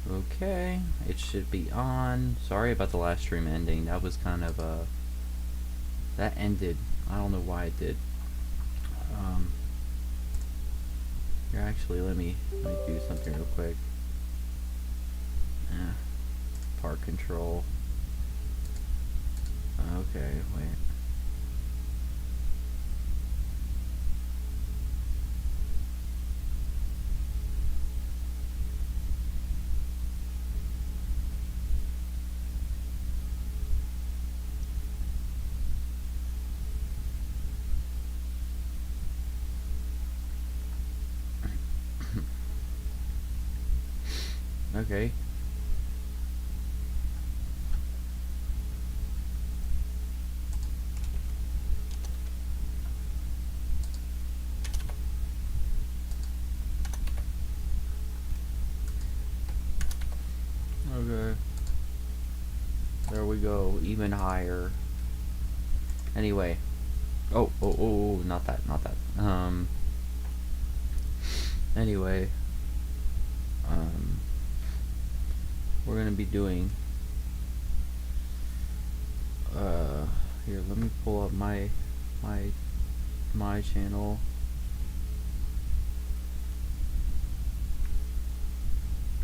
Okay, it should be on. Sorry about the last stream ending. That was kind of that ended. I don't know why it did. Here, actually, let me do something real quick. Part control. Okay, wait. Okay. Okay. There we go. Even higher. Anyway. Oh, not that, not that. Anyway. We're gonna be doing, here, let me pull up my channel.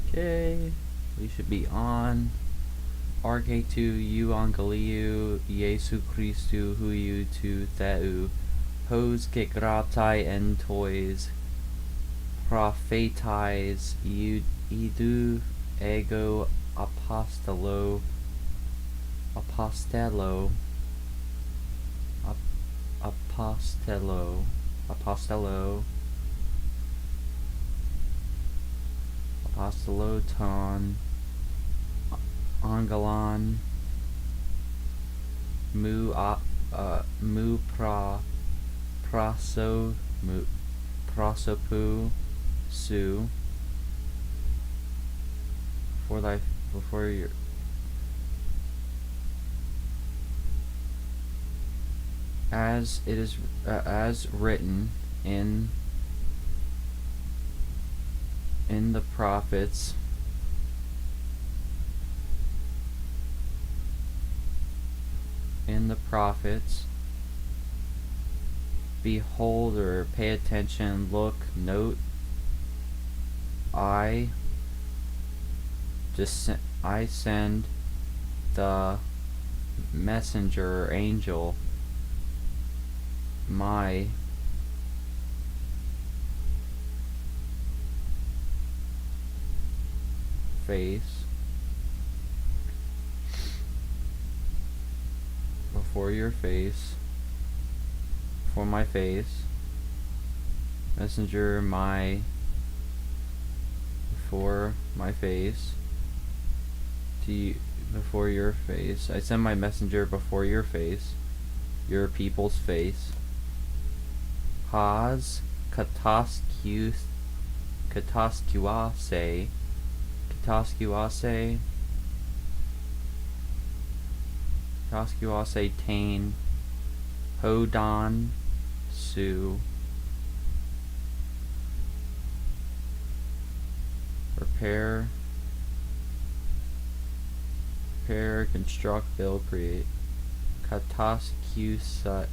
Okay, we should be on. RK2 Euangeliu Jesu Christu Huiu tu Theu Hos Gegratai en Toys Prophetais Idu Ego Apostelo Apostelo Aposteloton Angelon Mu Prosopu Su before your as it is as written in the prophets, behold, or pay attention, look, note, I send the messenger or angel, my face before your face, for my face, messenger my before my face, to you, before your face. I send my messenger before your face, your people's face. Has kataskuase tain hodon su prepare, construct, build, create. Kataskuase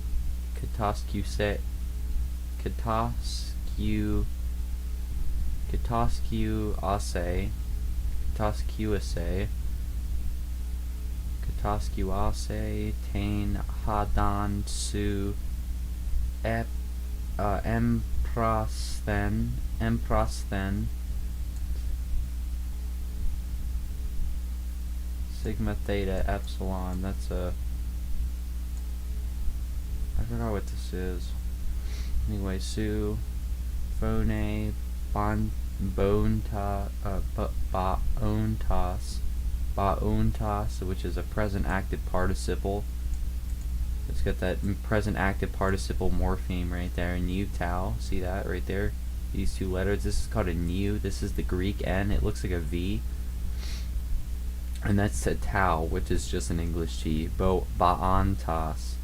tain hadan su emprosthen sigma theta epsilon. That's a, I forgot what this is. Anyway, su phone baontas, which is a present active participle. It's got that present active participle morpheme right there, new tau. See that right there? These two letters. This is called a new. This is the Greek N. It looks like a V. And that's a tau, which is just an English T. Baontas.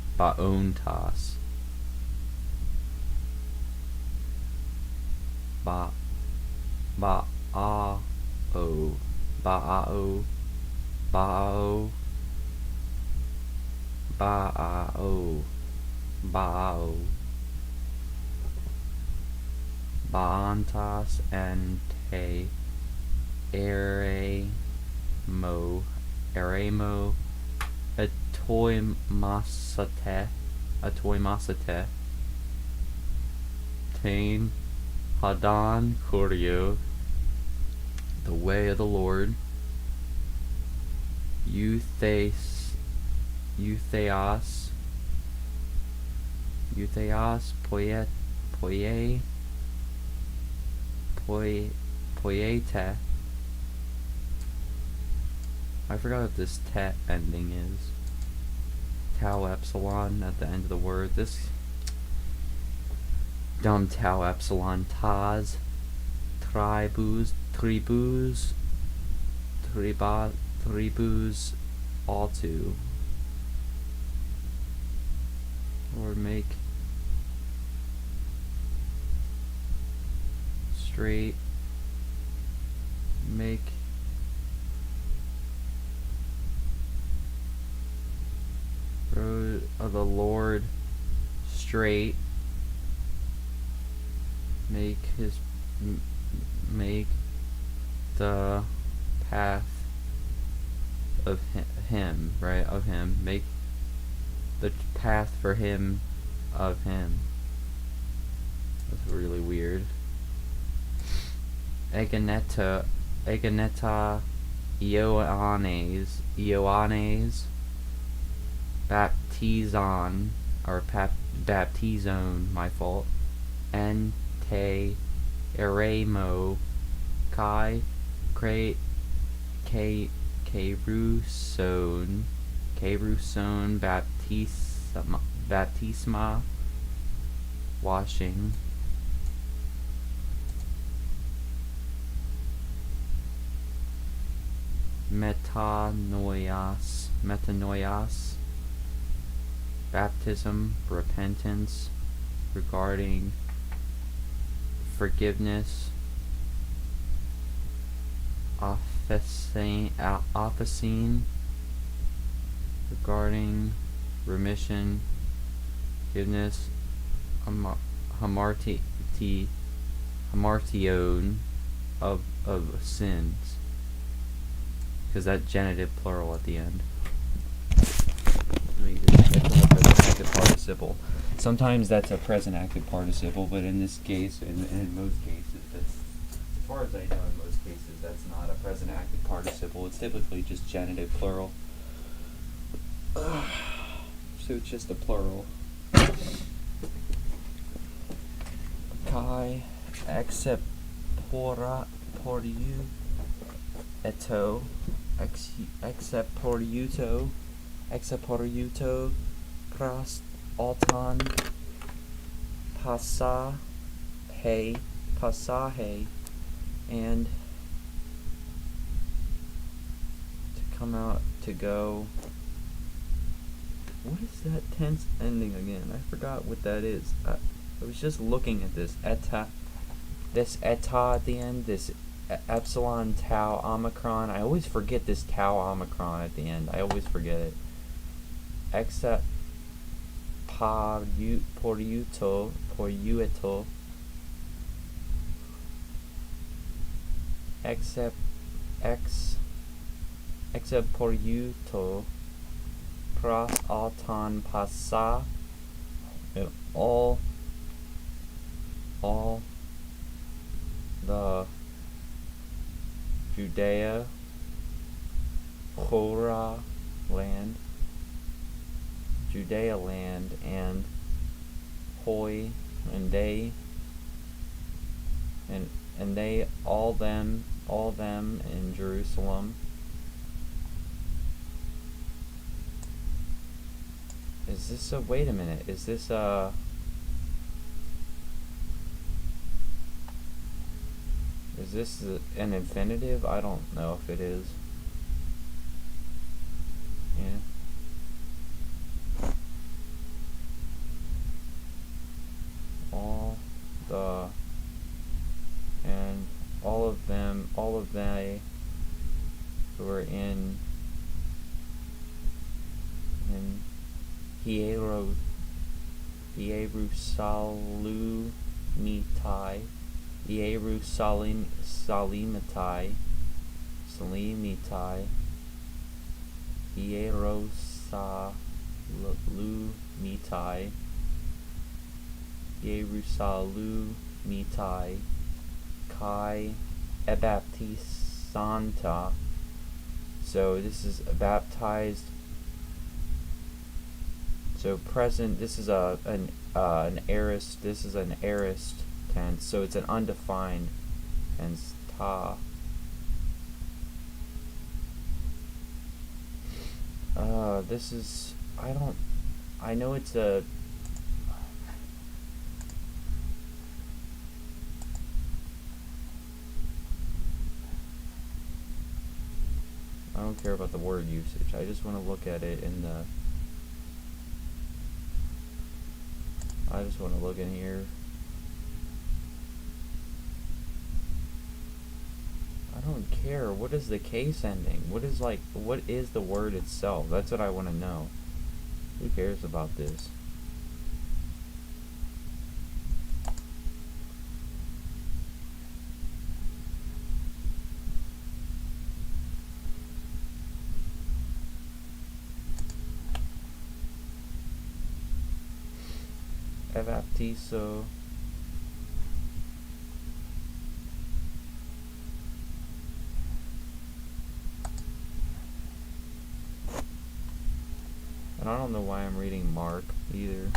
Ba'ao, Ba'ao, Ba'ao, Ba'ao, Ba'antas ante Eremo, Eremo, Atoimasate, Atoimasate, Tain, Hadan Kurio, the way of the Lord, Eutheos, Poiete. I forgot what this te ending is. Tau epsilon at the end of the word. This dumb tau epsilon. Taz, tribus, altu. Or make straight, make road of the Lord straight, make the path of him, right, of him, make the path for him of him. That's really weird. Eganeta Ioannes, baptizon, or baptizone, my fault, en te eremo, kai, keruson, baptisma, washing, metanoias, baptism, repentance, regarding forgiveness, opposine, regarding remission, forgiveness, hamartion of sins, because that genitive plural at the end. Let me just get to the present active participle. Sometimes that's a present active participle, but in this case, in most cases, that's, as far as I know, in most cases, that's not a present active participle. It's typically just genitive plural. So it's just a plural. Kai excepora poriu eto exceporiuto pras altan passahe, and to come out, to go. What is that tense ending again? I forgot what that is. I was just looking at this eta at the end, this epsilon tau omicron. I always forget this tau omicron at the end. I always forget it. Except poriuto, except poriuto, pros altan passa, and all the Judea, Chora land, Judea land, and Hoi, and they all them in Jerusalem. Is this a, wait a minute, is this a, is this an infinitive? I don't know if it is. Yeah. All the, and all of them, all of they, So we're in Hierosalumitai, Hierosalimatai, Hierosalumitai, Hierosalumitai, Kai Ebaptisanta. So this is baptized. So present. This is an aorist. This is an aorist tense. So it's an undefined tense. Ta. This is. I know it's a. I don't care about the word usage. I just want to look at it in the. I just want to look in here. I don't care. What is the case ending? What is the word itself? That's what I want to know. Who cares about this? Evaptiso. And I don't know why I'm reading Mark either.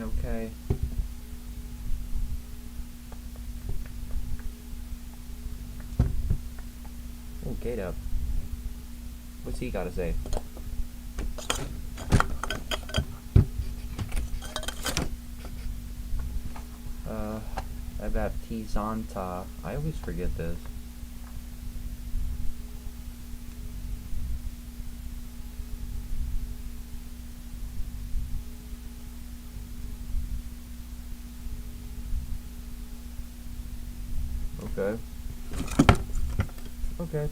Okay. Oh, gate up. What's he gotta say? Baptizanta. I always forget this. Okay. Okay.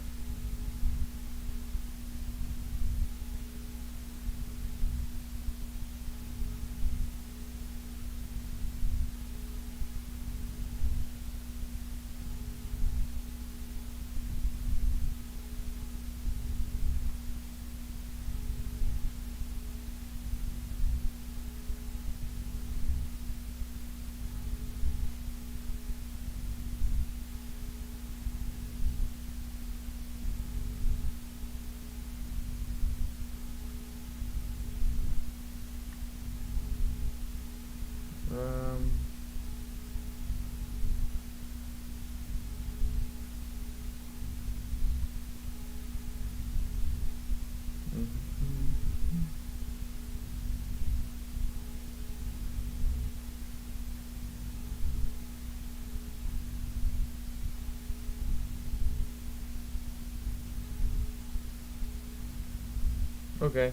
Okay.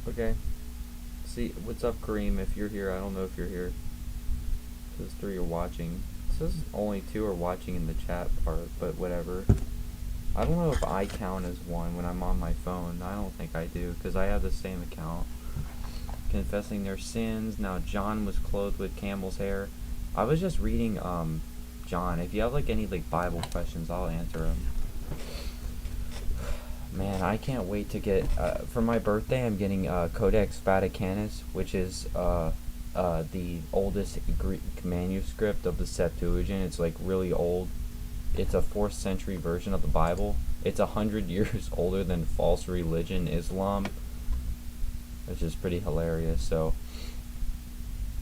Okay. See, what's up, Kareem? If you're here, I don't know if you're here. It says 3 are watching. It says only 2 are watching in the chat part, but whatever. I don't know if I count as 1 when I'm on my phone. I don't think I do, because I have the same account. Confessing their sins. Now John was clothed with camel's hair. I was just reading, John. If you have, any, Bible questions, I'll answer them. Man, I can't wait to get, for my birthday, I'm getting, Codex Vaticanus, which is, the oldest Greek manuscript of the Septuagint. It's, really old. it's a 4th century version of the Bible. It's 100 years older than false religion Islam, which is pretty hilarious. So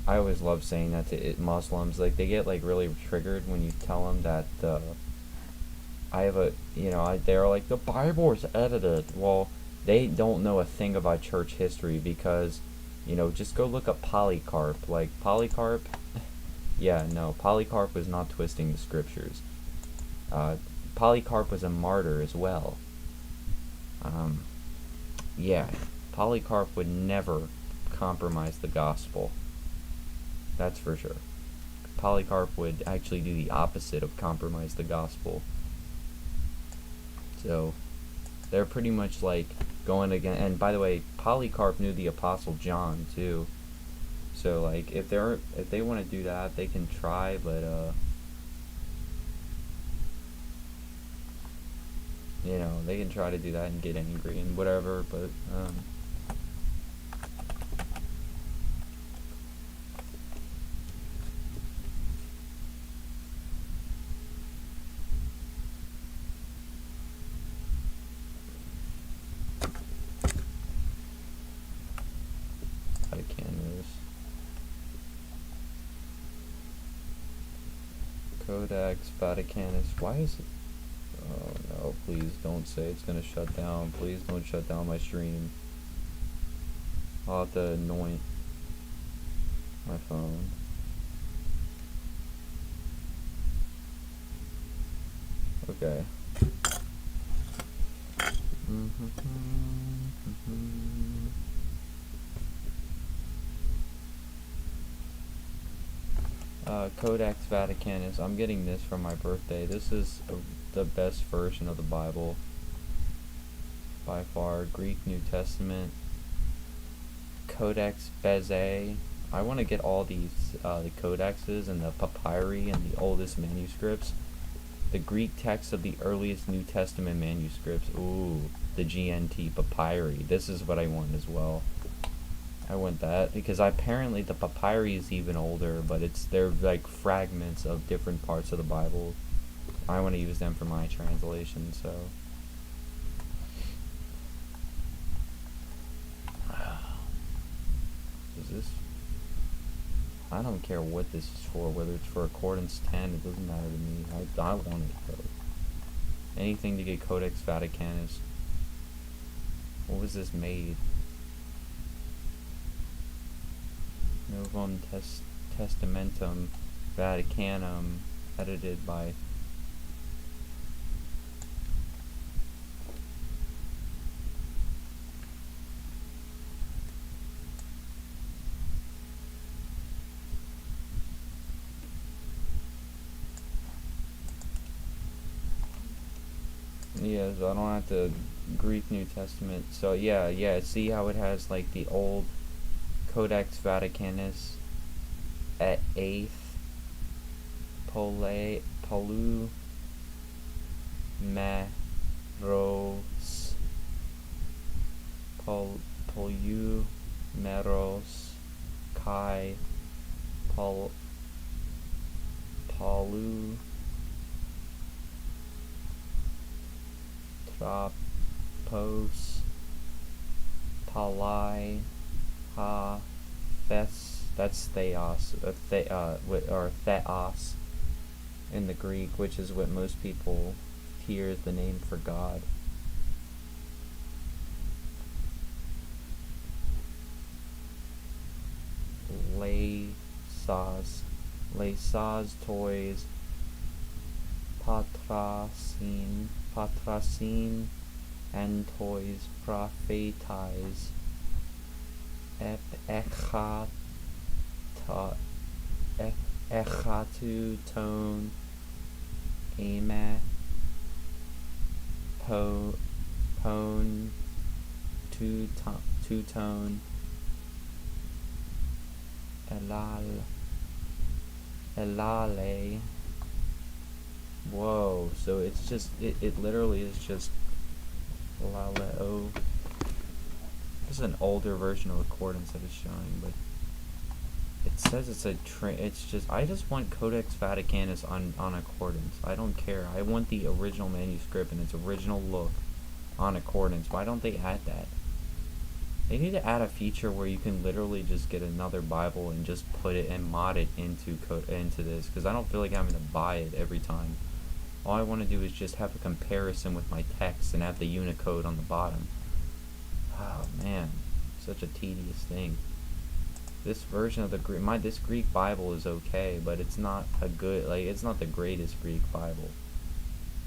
I always love saying that to Muslims. Like, they get like really triggered when you tell them that I have a, they're like, the Bible is edited. Well, they don't know a thing about church history because, just go look up Polycarp. Like, Polycarp, yeah, no, Polycarp was not twisting the scriptures. Polycarp was a martyr as well. Yeah, Polycarp would never compromise the gospel. That's for sure. Polycarp would actually do the opposite of compromise the gospel. So, they're pretty much like going again. And by the way, Polycarp knew the Apostle John too. So like, if they want to do that, they can try, but they can try to do that and get angry and whatever, but Vaticanus. Codex Vaticanus. Why is it? Oh no, please don't say it's gonna shut down. Please don't shut down my stream. I'll have to anoint my phone. Okay. Codex Vaticanus. I'm getting this for my birthday. This is the best version of the Bible by far. Greek New Testament. Codex Bezae. I want to get all these the codexes and the papyri and the oldest manuscripts. The Greek text of the earliest New Testament manuscripts. Ooh, the GNT papyri. This is what I want as well. I want that because apparently the papyri is even older, but they're like fragments of different parts of the Bible. I want to use them for my translation, so. Is this? I don't care what this is for, whether it's for Accordance 10, it doesn't matter to me. I want it though. Anything to get Codex Vaticanus. What was this made? Novum Testamentum Vaticanum, edited by yeah, so I don't have to Greek New Testament. So yeah, see how it has like the old Codex Vaticanus at 8th Polumeros Polumeros Kai Palu Tropos Palai Ha Thes, that's Theos, or Theos in the Greek, which is what most people hear as the name for God. Lesas Toys Patracine and Toys Prophetais Echatu Tone Ema Pone Two-Tone Elale. Whoa, so it's just it literally is just Laleo. This is an older version of Accordance that is showing, but It says it's it's just, I just want Codex Vaticanus on accordance. I don't care. I want the original manuscript and its original look on accordance. Why don't they add that? They need to add a feature where you can literally just get another Bible and just put it and mod it into this, because I don't feel like having to buy it every time. All I want to do is just have a comparison with my text and have the Unicode on the bottom. Oh man, such a tedious thing. This version of this Greek Bible is okay, but it's not a good, it's not the greatest Greek Bible.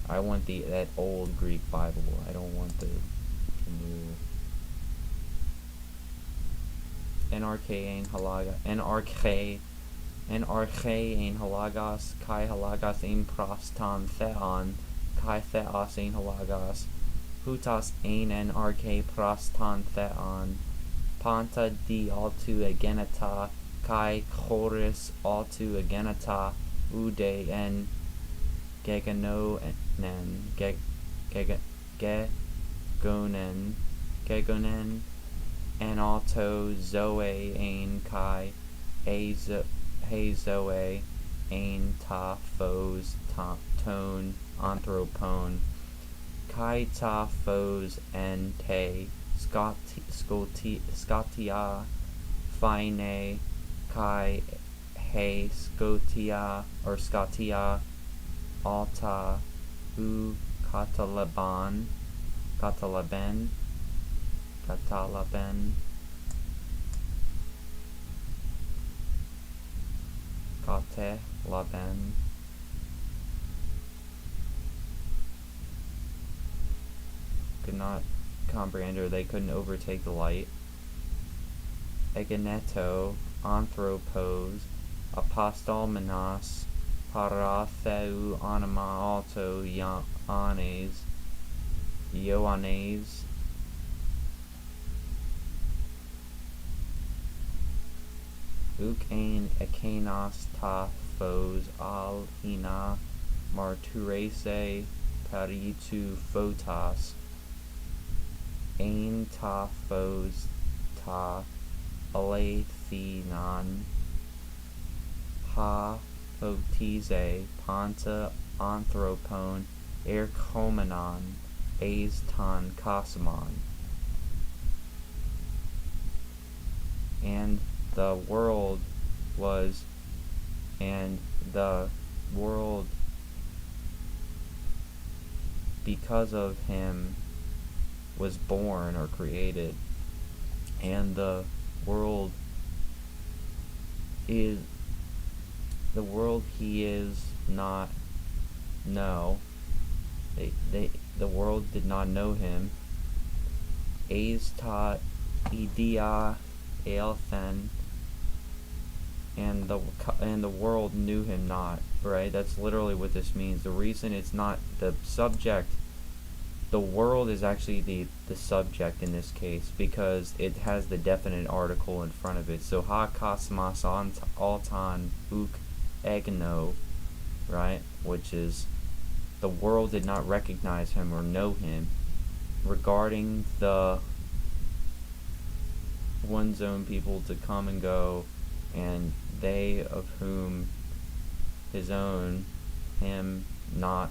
I want that old Greek Bible. I don't want the new. NRK halaga, NRK ein halagos, kai halagos ein proston theon, kai theos ein halagos, hutos ein NRK proston theon, panta di altu agenata, kai choris altu agenata, ude en geganonen, gegonen, and alto zoe ein kai he zoe ein ta phos tone anthropone kai ta phos en te scotia fine kai he scotia alta u catalaben Catalaben could not comprehend, or they couldn't overtake the light. Egeneto anthropos apostolmenos paratheu anima alto Ioannes Uk ein ekenos ta phos al hina marturese paritu photos ein ta phos ta alethinon ha photise panta anthropon erchomenon eis ton cosmon. And the world because of him was born or created, and the world he is not know. The world did not know him. Eis ta idea Eilthen, and the world knew him not. Right? That's literally what this means. The reason it's not the subject, the world is actually the subject in this case, because it has the definite article in front of it. So ha kosmos alton uk egno, right? Which is, the world did not recognize him or know him. Regarding the one's own people to come and go, and they of whom his own him not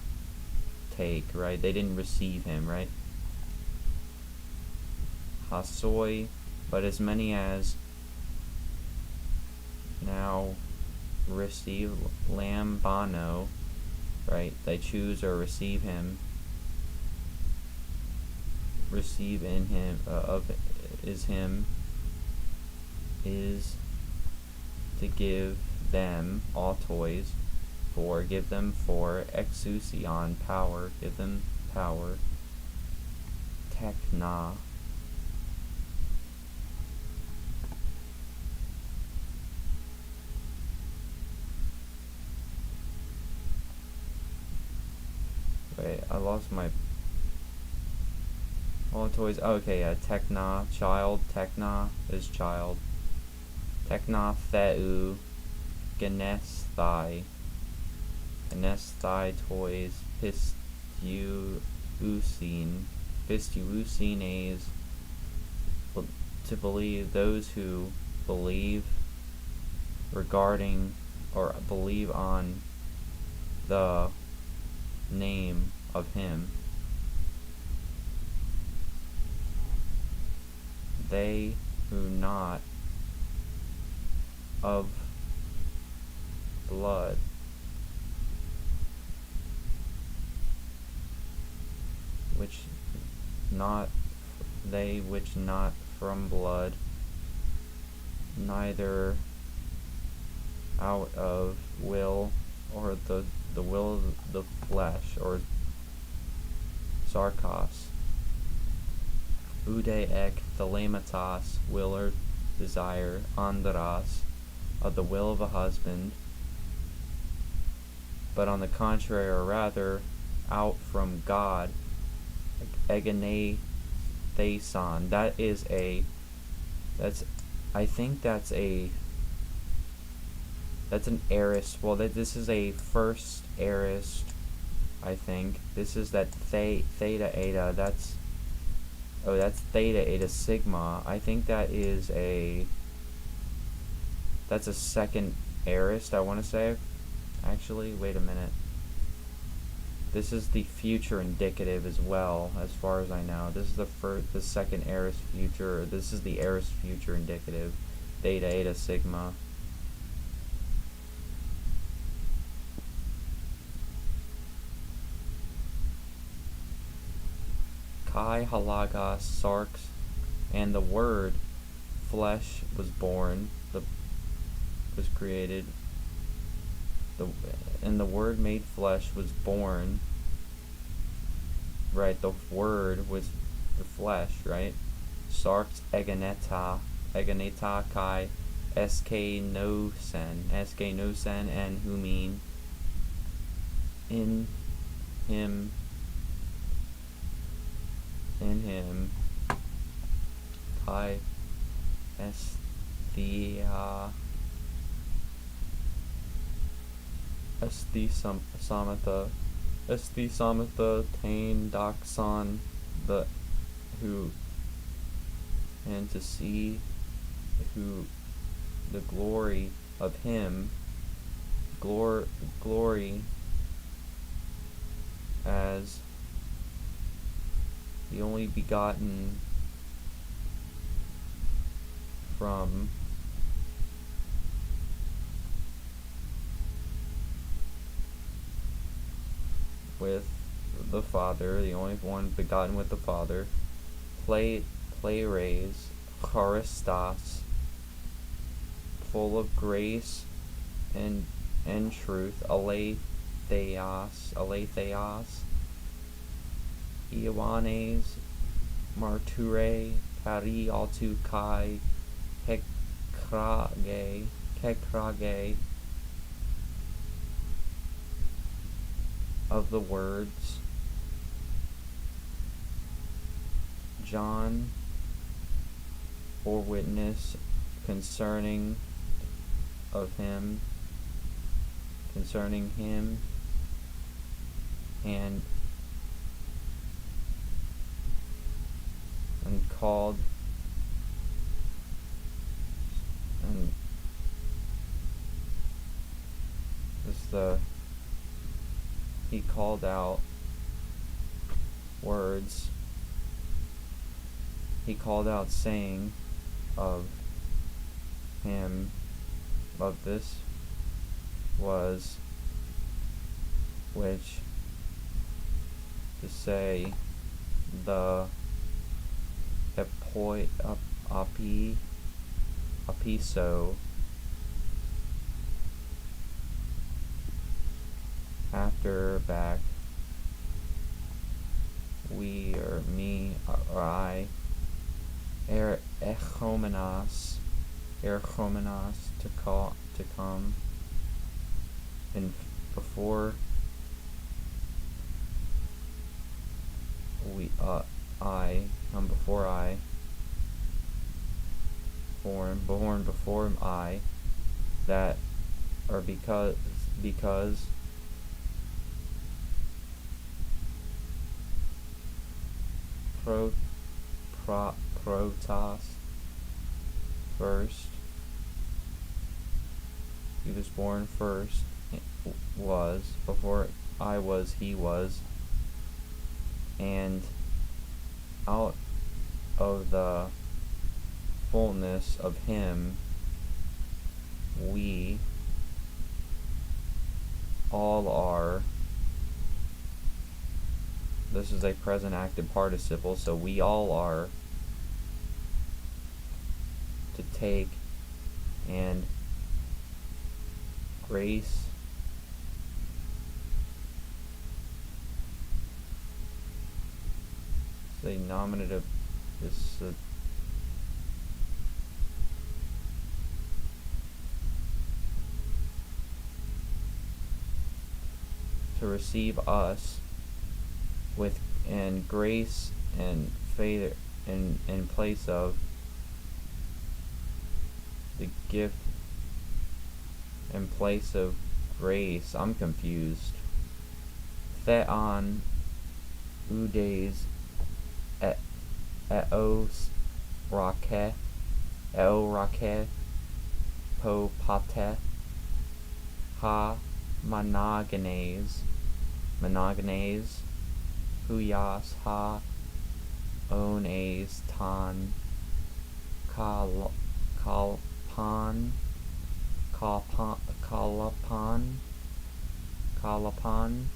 take, right? They didn't receive him, right? Hasoi, but as many as now receive lambano, right? They choose or receive him, receive in him, is to give them all toys, give them for exousion, power, give them power, techna, wait, I lost my all toys. Okay, yeah, techna, child, techna is child. Techna theu, genesthai toys, pistuusines, to believe, those who believe, regarding or believe on the name of him. They who not of blood, which not they which not from blood, neither out of will or the will of the flesh, or sarkos, ude ek thelematos, will or desire, andros, of the will of a husband, but on the contrary, or rather, out from God, egene theson. That's an aorist. Well, this is a first aorist, I think. This is that theta eta. That's theta eta sigma. I think that's a second aorist, I want to say. Actually, wait a minute. This is the future indicative as well, as far as I know. This is the second aorist future. This is the aorist future indicative. Theta eta sigma. Kai halagos sarx, and the word flesh was born, was created, and the word made flesh was born, right? The word was the flesh, right? Sarx eganeta kai sk no sen, and who mean in him, kai esti samatha tain doxon, the who, and to see who the glory of him, glory as the only begotten from with the Father, the only one begotten with the Father, pleires, charistos, full of grace and truth, aletheos, Ioannes, marture, pari altu kai, kekrage, of the words. John bore witness concerning him, and called, and he called out words, he called out saying of him, of this was, which to say the apiso, after back, we or me or I, echomenos to come, and before we before I born before I, that, or because protos, first, He was born first, was, before I was, he was, and out of the fullness of him, we all are. This is a present active participle, so we all are to take, and grace is a nominative. This to receive us with, and grace and faith in place of the gift in place of grace. I'm confused. Theon udes eos rake po pate ha monogenes huyas ha ones ton kalapan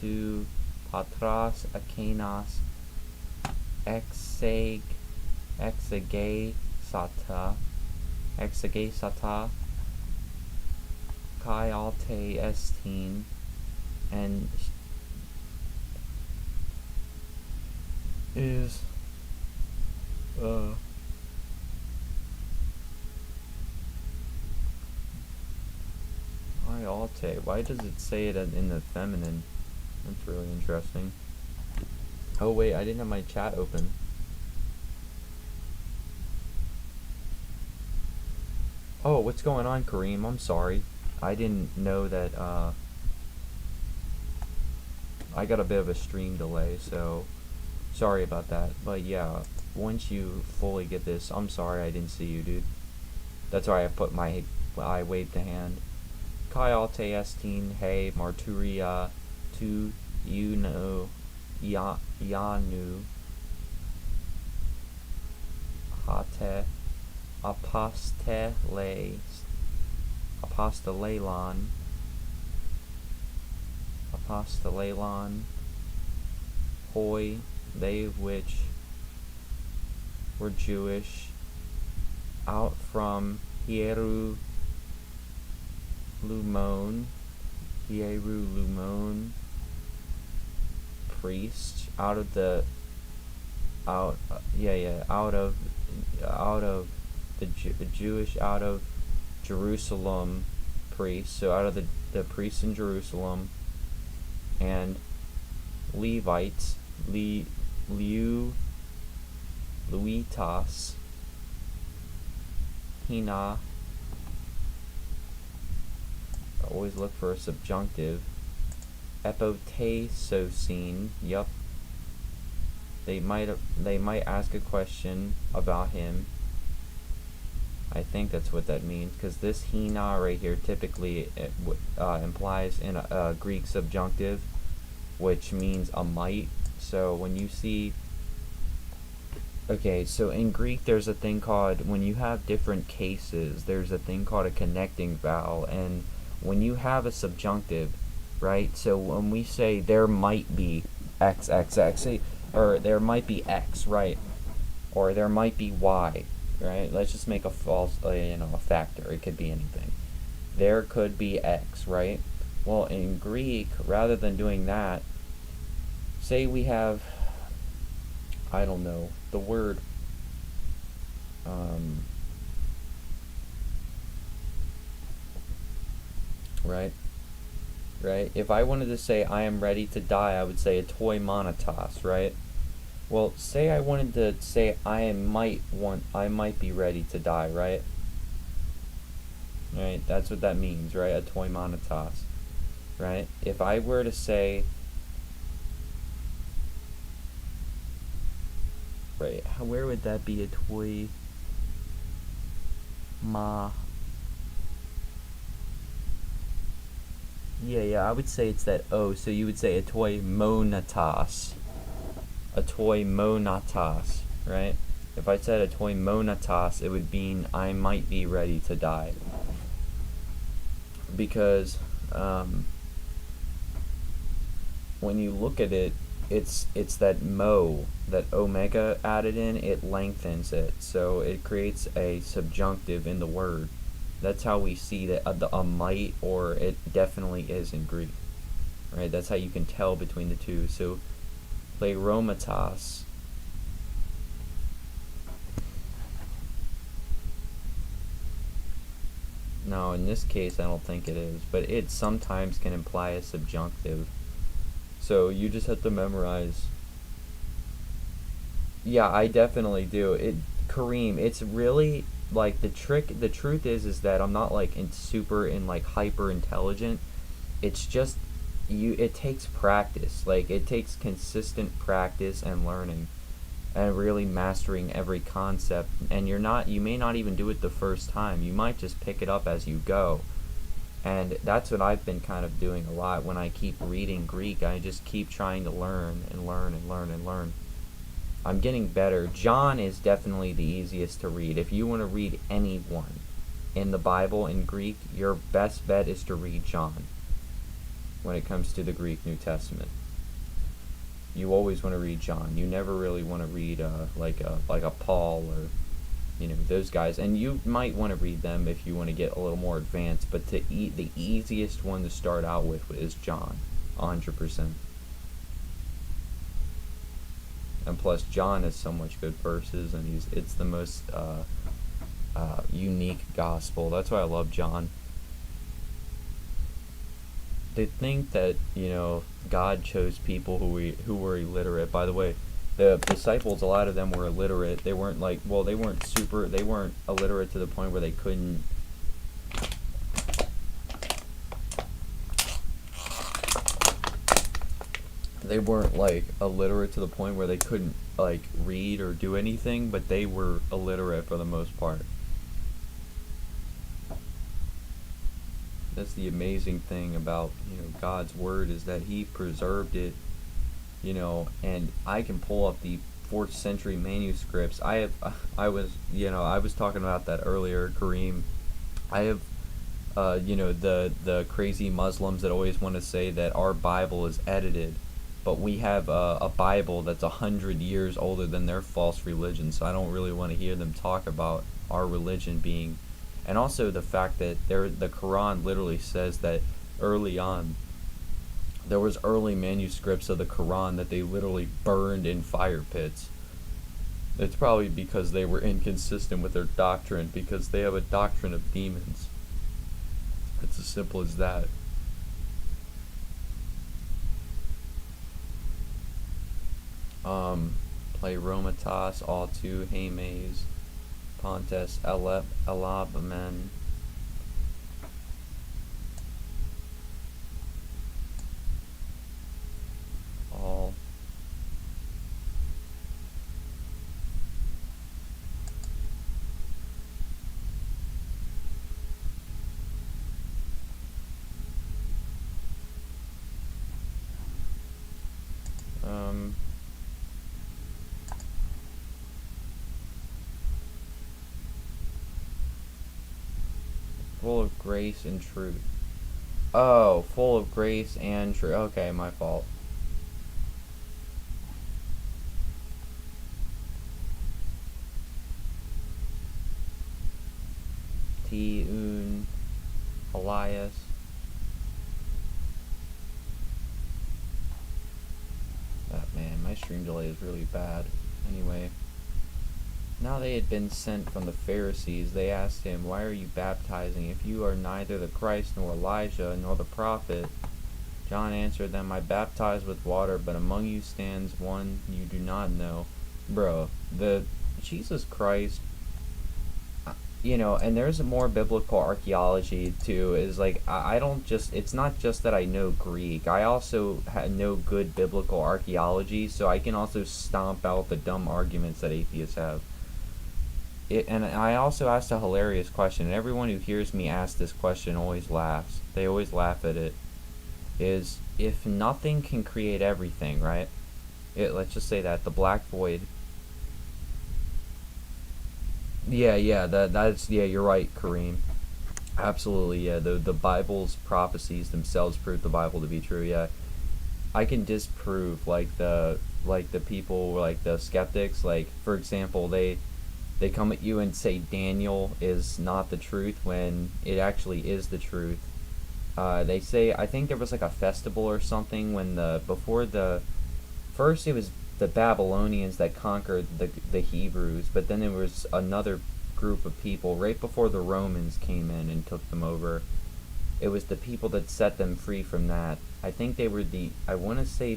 to patras akenas exegesata kai alte estin, and is Alte. Why does it say it in the feminine? That's really interesting. Oh wait, I didn't have my chat open. Oh, what's going on, Kareem? I'm sorry. I didn't know that, I got a bit of a stream delay, so sorry about that. But yeah, once you fully get this, I'm sorry I didn't see you, dude. That's why I waved the hand. Kai Alte Estin, hey, Marturia, tu, you know, Yanu, Hate, Apostolelon, hoi, they which were Jewish, out from Hieru Lumon, priest, out of the Jewish, out of Jerusalem, priests, so out of the priests in Jerusalem, and Levites, Luitas, Hina. Always look for a subjunctive. Epotesosine, yup. They might ask a question about him. I think that's what that means, because this hina right here typically implies in a Greek subjunctive, which means a might. So when you see, okay, so in Greek there's a thing called, when you have different cases, there's a thing called a connecting vowel, and when you have a subjunctive, right, so when we say there might be XXX, or there might be X, right, or there might be Y, right, let's just make a false, a factor, it could be anything. There could be X, right? Well, in Greek, rather than doing that, say we have, I don't know, the word, right? If I wanted to say I am ready to die, I would say atoi monotos, right? Well, say I wanted to say I might be ready to die, right? Right, that's what that means, right? Atoi monotos, right? If I were to say, right, where would that be? Atoi ma Yeah, I would say it's that O. So you would say atoi monatas. Atoi monatas, right? If I said atoi monatas, it would mean I might be ready to die. Because when you look at it, it's that mo, that omega added in, it lengthens it. So it creates a subjunctive in the word. That's how we see that a might, or it definitely is in Greek, right? That's how you can tell between the two. So pleiromatos. No, in this case, I don't think it is, but it sometimes can imply a subjunctive. So you just have to memorize. Yeah, I definitely do. Kareem, it's really like the truth is that I'm not like in like hyper intelligent. It's just it takes practice. Like it takes consistent practice and learning and really mastering every concept, and you may not even do it the first time. You might just pick it up as you go. And that's what I've been kind of doing a lot when I keep reading Greek. I just keep trying to learn and learn and learn and learn. I'm getting better. John is definitely the easiest to read. If you want to read anyone in the Bible in Greek, your best bet is to read John when it comes to the Greek New Testament. You always want to read John. You never really want to read like a Paul or those guys. And you might want to read them if you want to get a little more advanced. But the easiest one to start out with is John, 100%. And plus John has so much good verses, and it's the most unique gospel. That's why I love John. They think that God chose people who were illiterate. By the way, the disciples, a lot of them were illiterate. They weren't they weren't illiterate to the point where they couldn't. They weren't like illiterate to the point where they couldn't like read or do anything, but they were illiterate for the most part. That's the amazing thing about God's word, is that He preserved it, and I can pull up the 4th century manuscripts. I was talking about that earlier, Kareem. I have the crazy Muslims that always want to say that our Bible is edited, but we have a Bible that's 100 years older than their false religion. So I don't really want to hear them talk about our religion being, and also the fact that the Quran literally says that early on there was early manuscripts of the Quran that they literally burned in fire pits. It's probably because they were inconsistent with their doctrine, because they have a doctrine of demons. It's as simple as that. Pleiromatos, Autu, Hemes, Pontes, Elabamen. All. Full of grace and truth. Oh, full of grace and truth. Okay, my fault. Tiun, Elias. Oh man, my stream delay is really bad. Anyway. Now they had been sent from the Pharisees, they asked him, "Why are you baptizing, if you are neither the Christ, nor Elijah, nor the prophet?" John answered them, "I baptize with water, but among you stands one you do not know." Bro, the Jesus Christ, and there's more biblical archaeology too, is like, I don't just, it's not just that I know Greek, I also know good biblical archaeology, so I can also stomp out the dumb arguments that atheists have. And I also asked a hilarious question, and everyone who hears me ask this question always laughs. They always laugh at it. is if nothing can create everything, right? Let's just say that the black void. Yeah, that's yeah. You're right, Kareem. Absolutely, yeah. The Bible's prophecies themselves prove the Bible to be true. Yeah, I can disprove like the people like the skeptics. Like for example, they come at you and say Daniel is not the truth when it actually is the truth. They say I think there was like a festival or something when the before the first it was the Babylonians that conquered the Hebrews, but then there was another group of people right before the Romans came in and took them over. It was the people that set them free from that. I think they were I want to say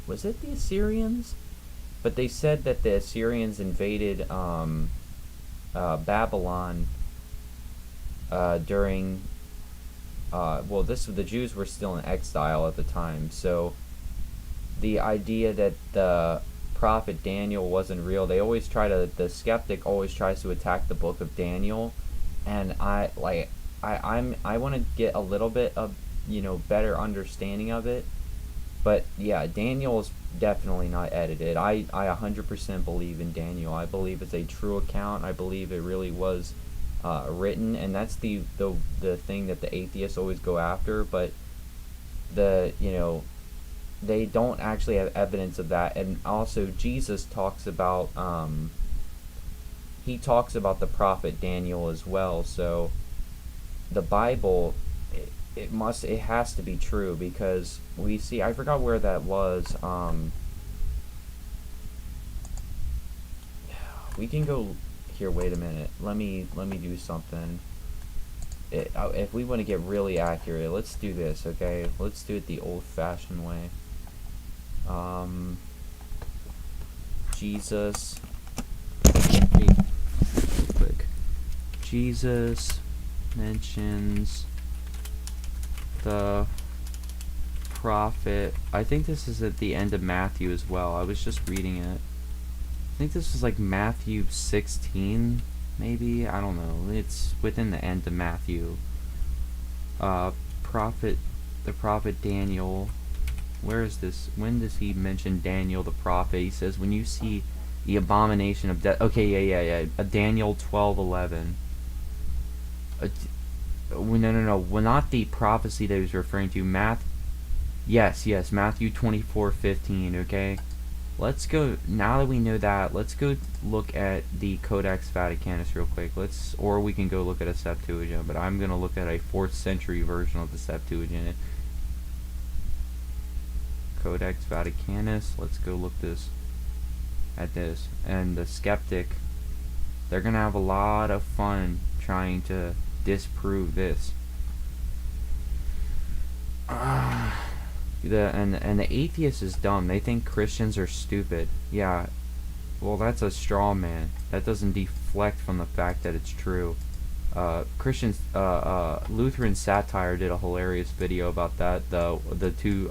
was it the Assyrians? But they said that the Assyrians invaded Babylon during well, the Jews were still in exile at the time, so the idea that the prophet Daniel wasn't real, the skeptic always tries to attack the book of Daniel, and I want to get a little bit of better understanding of it. But yeah, Daniel is definitely not edited. I 100% believe in Daniel. I believe it's a true account. I believe it really was written, and that's the thing that the atheists always go after. But the they don't actually have evidence of that. And also Jesus talks about he talks about the prophet Daniel as well. So the Bible, it has to be true, because we see, I forgot where that was. We can go here. Wait a minute. Let me do something. If we want to get really accurate, let's do this. Okay, let's do it the old-fashioned way. Jesus. Real quick. Jesus mentions the prophet. I think this is at the end of Matthew as well. I was just reading it. I think this was like Matthew 16, maybe. I don't know. It's within the end of Matthew. The prophet Daniel. Where is this? When does he mention Daniel the prophet? He says, when you see the abomination of death. Okay, yeah. Daniel 12:11. No. Well, not the prophecy that he was referring to. Yes, Matthew 24:15. Okay, let's go. Now that we know that, let's go look at the Codex Vaticanus real quick. Or we can go look at a Septuagint. But I'm gonna look at a 4th century version of the Septuagint. Codex Vaticanus. Let's go look at this. And the skeptic, they're gonna have a lot of fun trying to disprove this. The atheist is dumb. They think Christians are stupid. Yeah, well, that's a straw man. That doesn't deflect from the fact that it's true. Christians, Lutheran Satire did a hilarious video about that. The two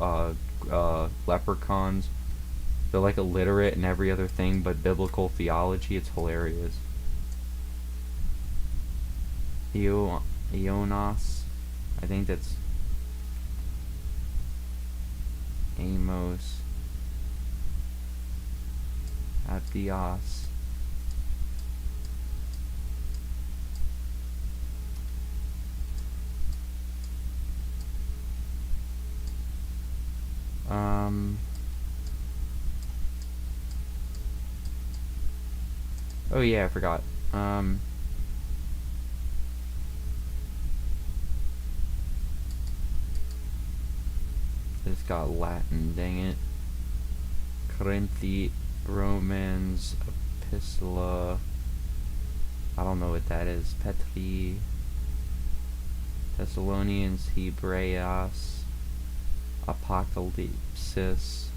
leprechauns. They're like illiterate and every other thing but biblical theology. It's hilarious. Ionas, I think that's Amos, Abios. Oh yeah, I forgot. It's got Latin, dang it. Corinthi, Romans, Epistola. I don't know what that is. Petri, Thessalonians, Hebreas, Apocalypsis,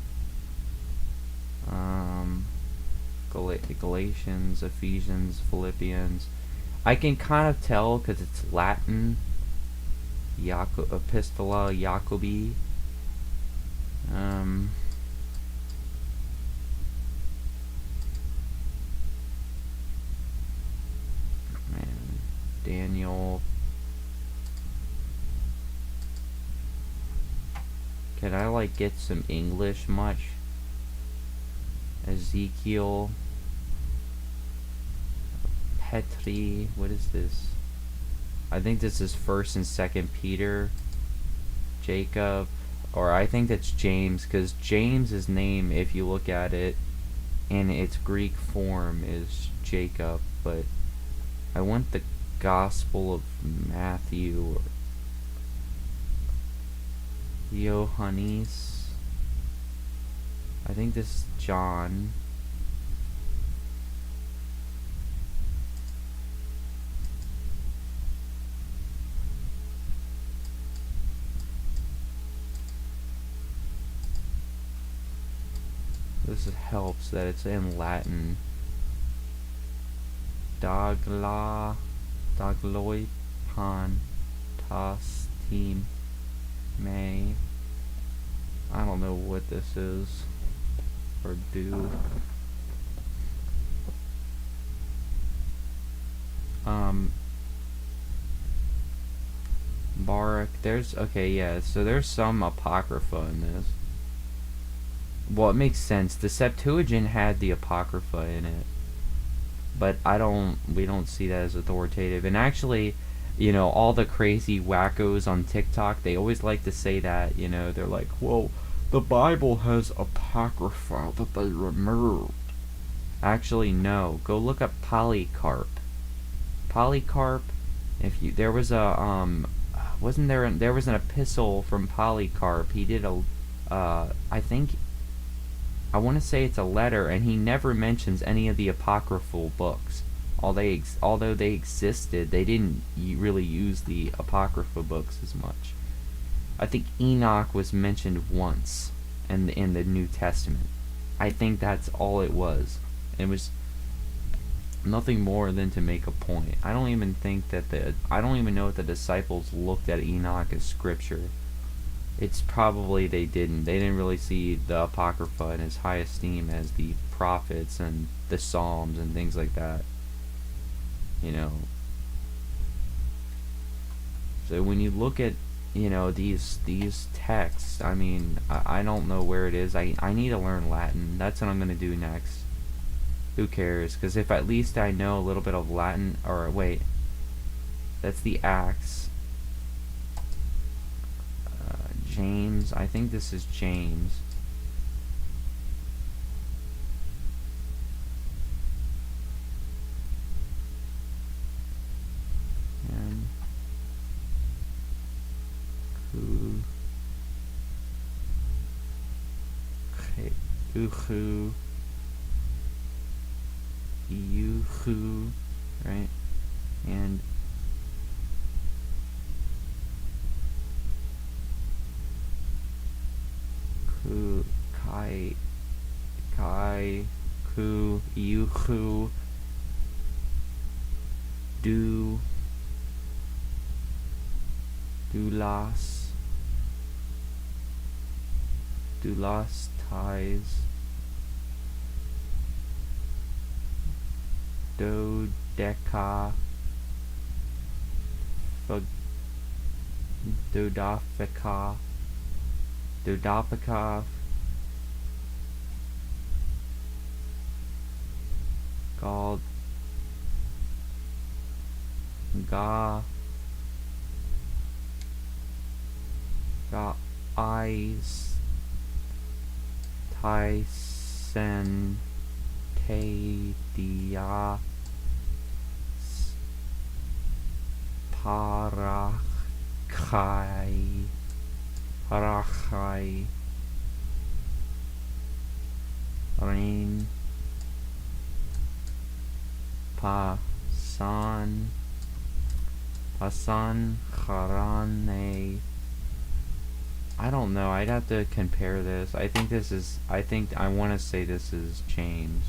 Galatians, Ephesians, Philippians. I can kind of tell because it's Latin. Epistola Jacobi. Man, Daniel. Did I like get some English much? Ezekiel, Petri, what is this? I think this is 1st and 2nd Peter. Jacob, or I think that's James, because James's name, if you look at it in its Greek form, is Jacob. But I want the Gospel of Matthew, or Johannes. I think this is John. This helps that it's in Latin. Dagloi pan tas team may. I don't know what this is or do. Barak, there's, okay, yeah, so there's some Apocrypha in this. Well, it makes sense. The Septuagint had the Apocrypha in it, but we don't see that as authoritative. And actually, you know, all the crazy wackos on TikTok, they always like to say that, you know, they're like, well, the Bible has Apocrypha that they removed. Actually, no. Go look up Polycarp. Polycarp, there was a, there was an epistle from Polycarp. He did I want to say it's a letter, and he never mentions any of the apocryphal books. Although they existed, they didn't really use the Apocrypha books as much. I think Enoch was mentioned once in the New Testament. I think that's all it was. It was nothing more than to make a point. I don't even know if the disciples looked at Enoch as scripture. It's probably they didn't. They didn't really see the Apocrypha in as high esteem as the prophets and the Psalms and things like that. You know. So when you look at, you know, these texts, I mean, I don't know where it is. I need to learn Latin. That's what I'm going to do next. Who cares? Because if at least I know a little bit of Latin, or wait, that's the Acts. James, I think this is James. And Yuhu, right? And Yuhu, Dulas ties, Dodeca, Dodopica, called eyes Tyson Tadia Parachai Rain Pasan Harane. I don't know. I'd have to compare this. I want to say this is James.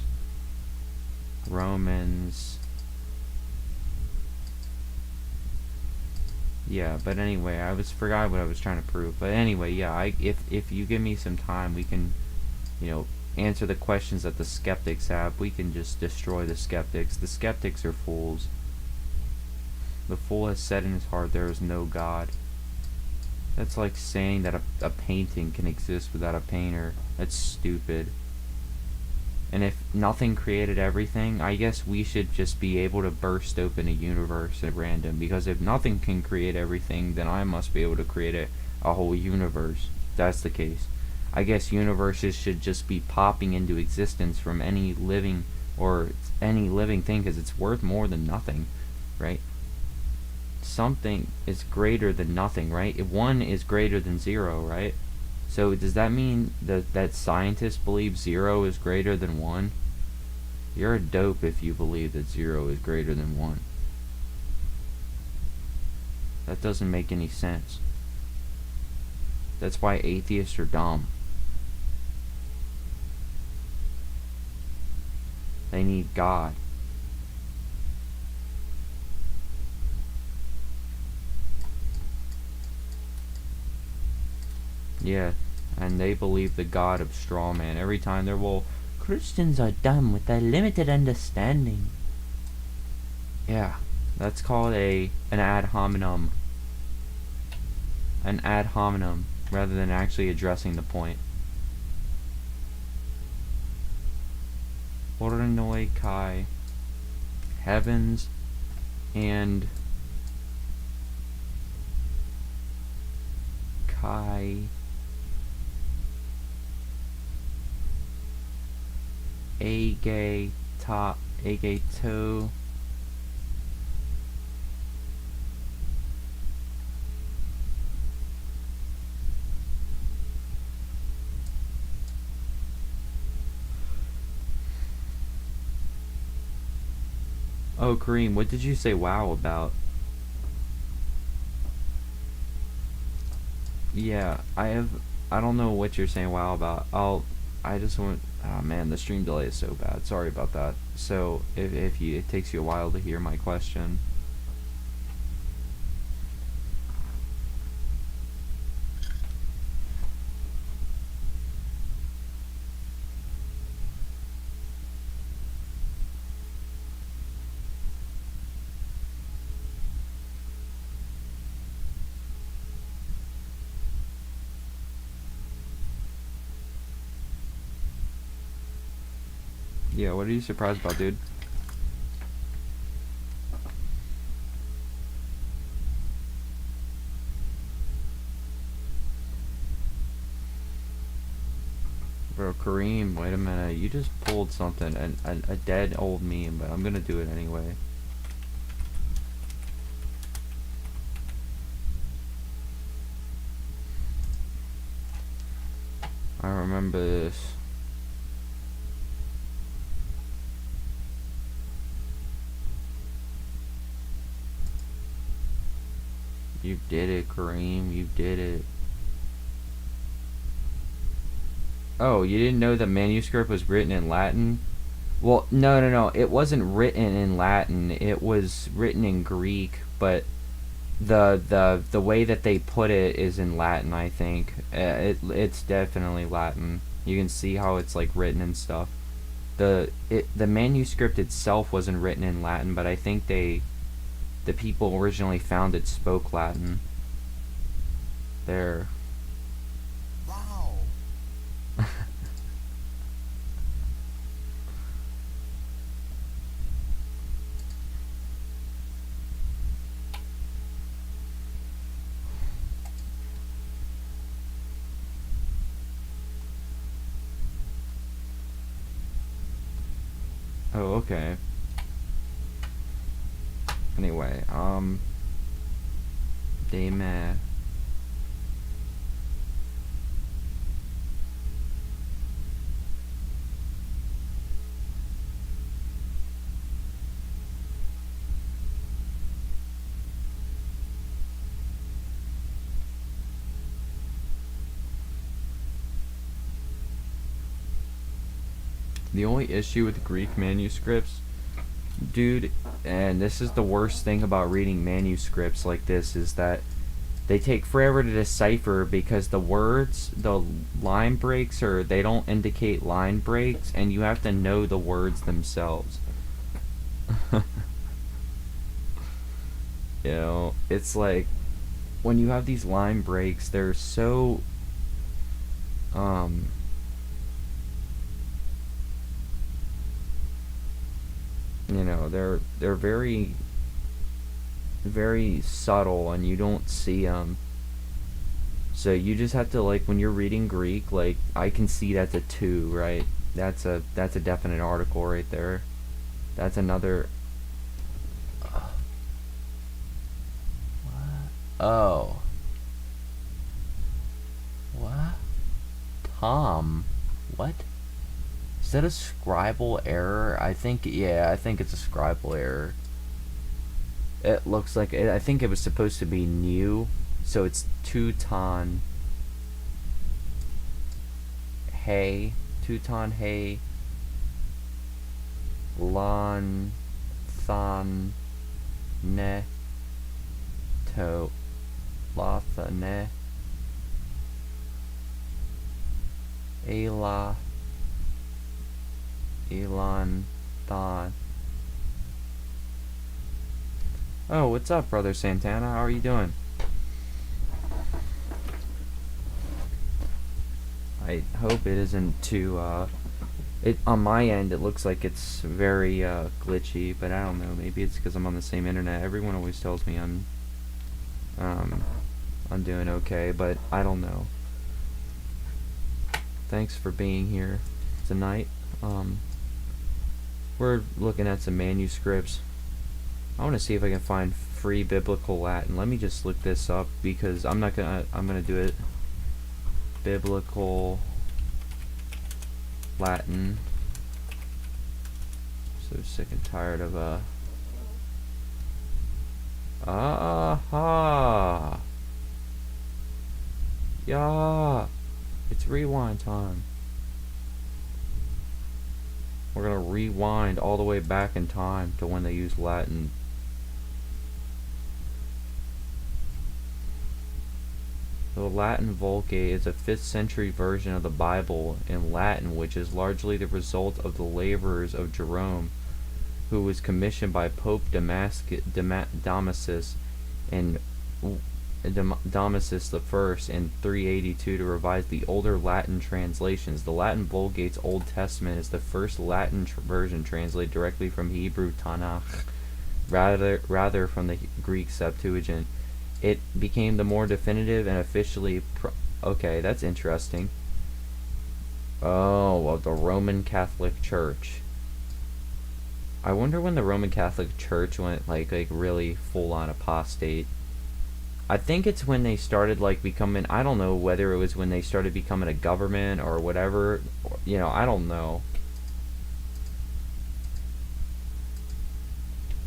Romans. Yeah, but anyway, forgot what I was trying to prove. But anyway, yeah, if you give me some time, we can, you know, answer the questions that the skeptics have. We can just destroy the skeptics. The skeptics are fools. The fool has said in his heart, there is no God. That's like saying that a painting can exist without a painter. That's stupid. And if nothing created everything, I guess we should just be able to burst open a universe at random. Because if nothing can create everything, then I must be able to create a whole universe. If that's the case. I guess universes should just be popping into existence from any living thing, because it's worth more than nothing, right? Something is greater than nothing, right? If one is greater than zero, right? So does that mean that scientists believe zero is greater than one? You're a dope if you believe that zero is greater than one. That doesn't make any sense. That's why atheists are dumb. They need God. Yeah, and they believe the god of straw man. Every time they're, well, Christians are dumb with their limited understanding. Yeah, that's called an ad hominem. An ad hominem, rather than actually addressing the point. Voronoi Kai. Heavens and Kai. Age top, Age two. Oh, Kareem, what did you say wow about? Yeah, I don't know what you're saying wow about. I just want, oh man, the stream delay is so bad. Sorry about that. So, if it takes you a while to hear my question. Yeah, what are you surprised about, dude? Bro, Kareem, wait a minute. You just pulled something, a dead old meme, but I'm gonna do it anyway. I remember this. You did it, Kareem. You did it. Oh, you didn't know the manuscript was written in Latin? Well, no. It wasn't written in Latin. It was written in Greek, but the way that they put it is in Latin, I think. It's definitely Latin. You can see how it's like written and stuff. The manuscript itself wasn't written in Latin, but I think the people originally found it spoke Latin. There. Wow. Oh, okay. Anyway, Dame. The only issue with Greek manuscripts, dude, and this is the worst thing about reading manuscripts like this, is that they take forever to decipher because the words, the line breaks, or they don't indicate line breaks, and you have to know the words themselves. You know, it's like, when you have these line breaks, they're so um you know, they're very very subtle, and you don't see them. So you just have to, like, when you're reading Greek, like, I can see that's a 2, right? That's a definite article right there. That's another. Oh. What? Tom. What? Is that a scribal error? I think, yeah, I think it's a scribal error. It looks like it. I think it was supposed to be new, so it's Teuton. Hey. Teuton Hey. Lon. Thon. Ne. To. Latha ne. Ela. Elon. Thon. Oh, what's up, Brother Santana? How are you doing? I hope it isn't too, it, on my end, it looks like it's very, glitchy, but I don't know. Maybe it's because I'm on the same internet. Everyone always tells me I'm doing okay, but I don't know. Thanks for being here tonight. We're looking at some manuscripts. I want to see if I can find free biblical Latin. Let me just look this up, because I'm gonna do it. Biblical Latin. So sick and tired of aha. Yeah. It's rewind time. We're gonna rewind all the way back in time to when they used Latin. The Latin Vulgate is a 5th century version of the Bible in Latin, which is largely the result of the labors of Jerome, who was commissioned by Pope Damasus and Damasus I in 382 to revise the older Latin translations. The Latin Vulgate's Old Testament is the first Latin version translated directly from Hebrew Tanakh, rather from the Greek Septuagint. It became the more definitive and officially okay, that's interesting. Oh, of the Roman Catholic Church. I wonder when the Roman Catholic Church went like really full on apostate. I think it's when they started like becoming, I don't know whether it was when they started becoming a government or whatever, you know, I don't know.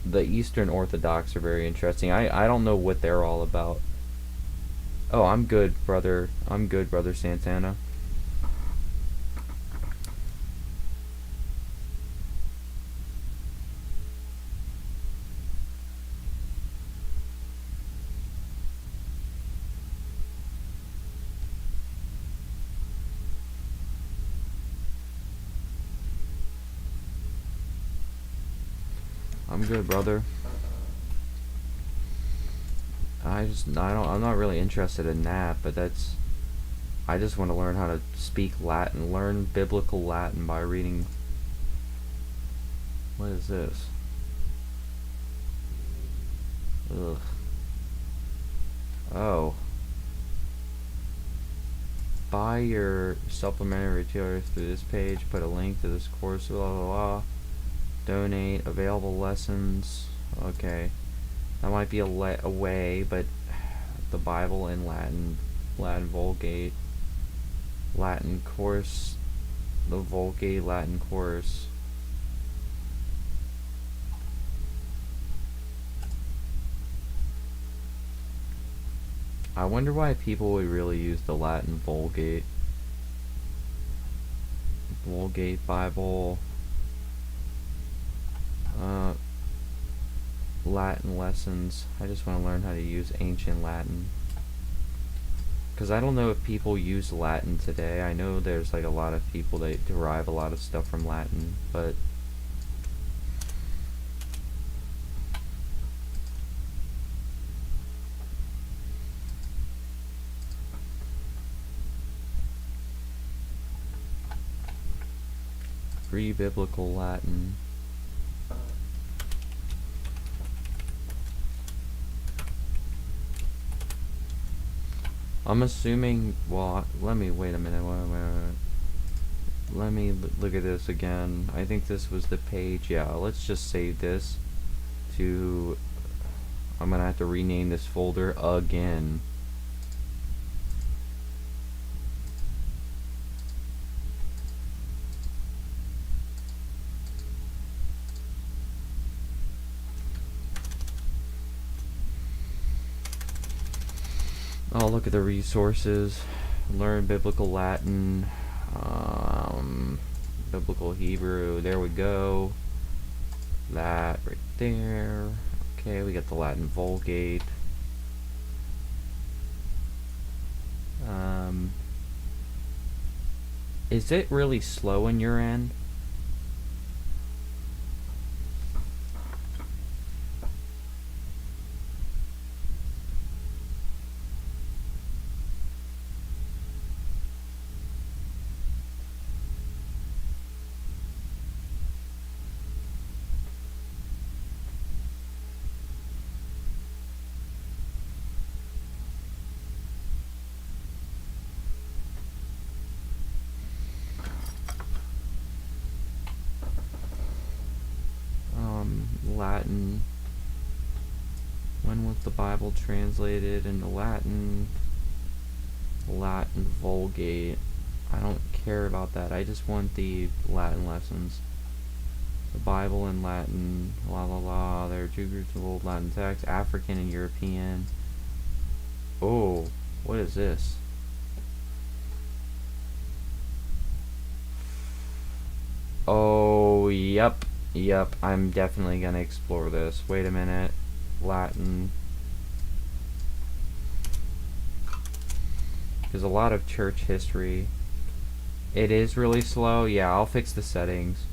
The Eastern Orthodox are very interesting. I don't know what they're all about. Oh, I'm good, brother. I'm good, Brother Santana. I'm good, brother. I'm not really interested in that, but I just want to learn how to speak Latin, learn biblical Latin by reading. What is this? Ugh. Oh. Buy your supplementary materials through this page, put a link to this course, blah blah blah. Donate, available lessons. Okay. That might be a way, but the Bible in Latin, Latin Vulgate, Latin course, the Vulgate Latin course. I wonder why people would really use the Latin Vulgate. Vulgate Bible. Latin lessons. I just want to learn how to use ancient Latin. Because I don't know if people use Latin today. I know there's like a lot of people that derive a lot of stuff from Latin, but Pre-biblical Latin. I'm assuming, well, let me, wait a minute, let me look at this again. I think this was the page, yeah, let's just save this to, I'm gonna have to rename this folder again. Oh, look at the resources. Learn biblical Latin, biblical Hebrew. There we go. That right there. Okay, we got the Latin Vulgate. Is it really slow in your end? Latin. When was the Bible translated into Latin? Latin Vulgate. I don't care about that. I just want the Latin lessons. The Bible in Latin. La la la. There are two groups of old Latin texts: African and European. Oh, what is this? Oh, yep. Yep, I'm definitely gonna explore this. Wait a minute. Latin. There's a lot of church history. It is really slow. Yeah, I'll fix the settings.